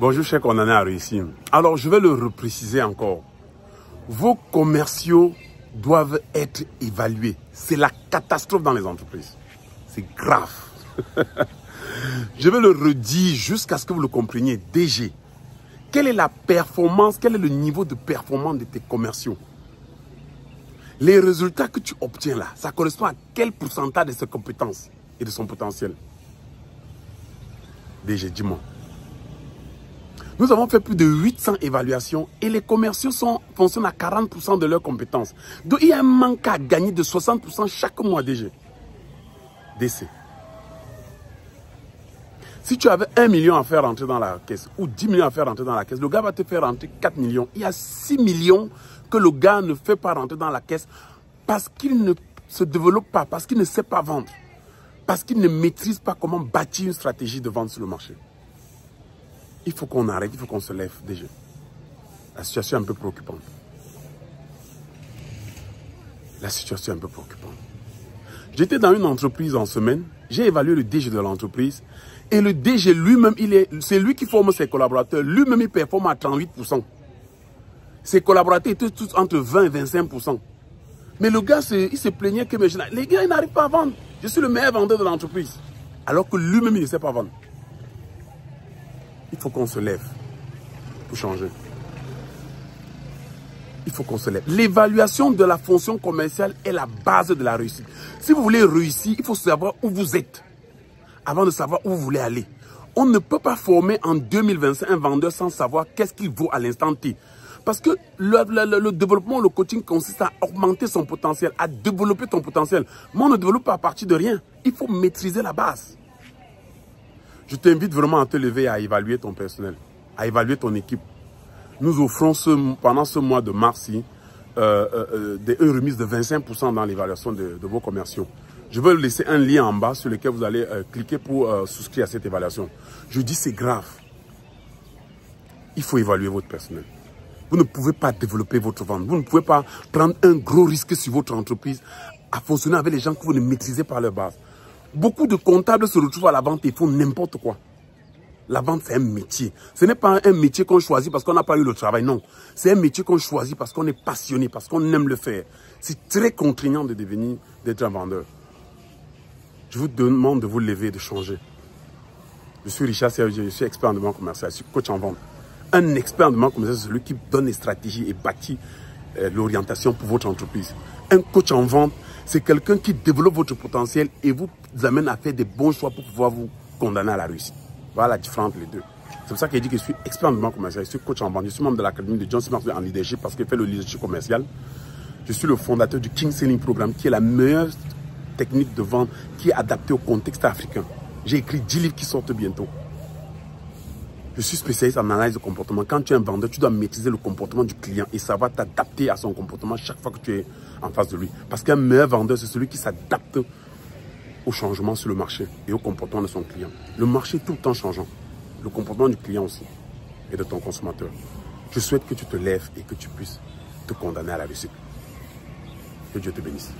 Bonjour, chers condamnés à réussir. Alors, je vais le repréciser encore. Vos commerciaux doivent être évalués. C'est la catastrophe dans les entreprises. C'est grave. Je vais le redire jusqu'à ce que vous le compreniez. DG, quelle est la performance, quel est le niveau de performance de tes commerciaux? Les résultats que tu obtiens là, ça correspond à quel pourcentage de ses compétences et de son potentiel? DG, dis-moi. Nous avons fait plus de 800 évaluations et les commerciaux fonctionnent à 40% de leurs compétences. Donc il y a un manque à gagner de 60% chaque mois, DG. DC. Si tu avais 1 million à faire rentrer dans la caisse ou 10 millions à faire rentrer dans la caisse, le gars va te faire rentrer 4 millions. Il y a 6 millions que le gars ne fait pas rentrer dans la caisse parce qu'il ne se développe pas, parce qu'il ne sait pas vendre, parce qu'il ne maîtrise pas comment bâtir une stratégie de vente sur le marché. Il faut qu'on arrête, il faut qu'on se lève déjà. La situation est un peu préoccupante. La situation est un peu préoccupante. J'étais dans une entreprise en semaine, j'ai évalué le DG de l'entreprise et le DG lui-même, c'est lui qui forme ses collaborateurs, lui-même il performe à 38%. Ses collaborateurs étaient tous entre 20 et 25%. Mais le gars, il se plaignait que les gars, ils n'arrivent pas à vendre. Je suis le meilleur vendeur de l'entreprise. Alors que lui-même, il ne sait pas vendre. Il faut qu'on se lève pour changer. Il faut qu'on se lève. L'évaluation de la fonction commerciale est la base de la réussite. Si vous voulez réussir, il faut savoir où vous êtes avant de savoir où vous voulez aller. On ne peut pas former en 2025 un vendeur sans savoir qu'est-ce qu'il vaut à l'instant T. Parce que le développement, le coaching consiste à augmenter son potentiel, à développer ton potentiel. Mais on ne développe pas à partir de rien. Il faut maîtriser la base. Je t'invite vraiment à te lever et à évaluer ton personnel, à évaluer ton équipe. Nous offrons pendant ce mois de mars une remise de 25% dans l'évaluation de vos commerciaux. Je vais laisser un lien en bas sur lequel vous allez cliquer pour souscrire à cette évaluation. Je dis c'est grave. Il faut évaluer votre personnel. Vous ne pouvez pas développer votre vente. Vous ne pouvez pas prendre un gros risque sur votre entreprise à fonctionner avec les gens que vous ne maîtrisez pas à leur base. Beaucoup de comptables se retrouvent à la vente et font n'importe quoi. La vente, c'est un métier. Ce n'est pas un métier qu'on choisit parce qu'on n'a pas eu le travail, non. C'est un métier qu'on choisit parce qu'on est passionné, parce qu'on aime le faire. C'est très contraignant d'être un vendeur. Je vous demande de vous lever et de changer. Je suis Richard Serge, je suis expert en développement commercial, je suis coach en vente. Un expert en développement commercial, c'est celui qui donne les stratégies et bâtit l'orientation pour votre entreprise. Un coach en vente, c'est quelqu'un qui développe votre potentiel et vous amène à faire des bons choix pour pouvoir vous condamner à la réussite. Voilà la différence les deux. C'est pour ça qu'il dit que je suis expert en développement commercial, je suis coach en vente, je suis membre de l'académie de John C. Maxwell en leadership parce qu'il fait le leadership commercial. Je suis le fondateur du King Selling Programme qui est la meilleure technique de vente qui est adaptée au contexte africain. J'ai écrit 10 livres qui sortent bientôt. Je suis spécialiste en analyse de comportement. Quand tu es un vendeur, tu dois maîtriser le comportement du client et savoir t'adapter à son comportement chaque fois que tu es en face de lui. Parce qu'un meilleur vendeur, c'est celui qui s'adapte au changement sur le marché et au comportement de son client. Le marché est tout le temps changeant. Le comportement du client aussi et de ton consommateur. Je souhaite que tu te lèves et que tu puisses te condamner à la réussite. Que Dieu te bénisse.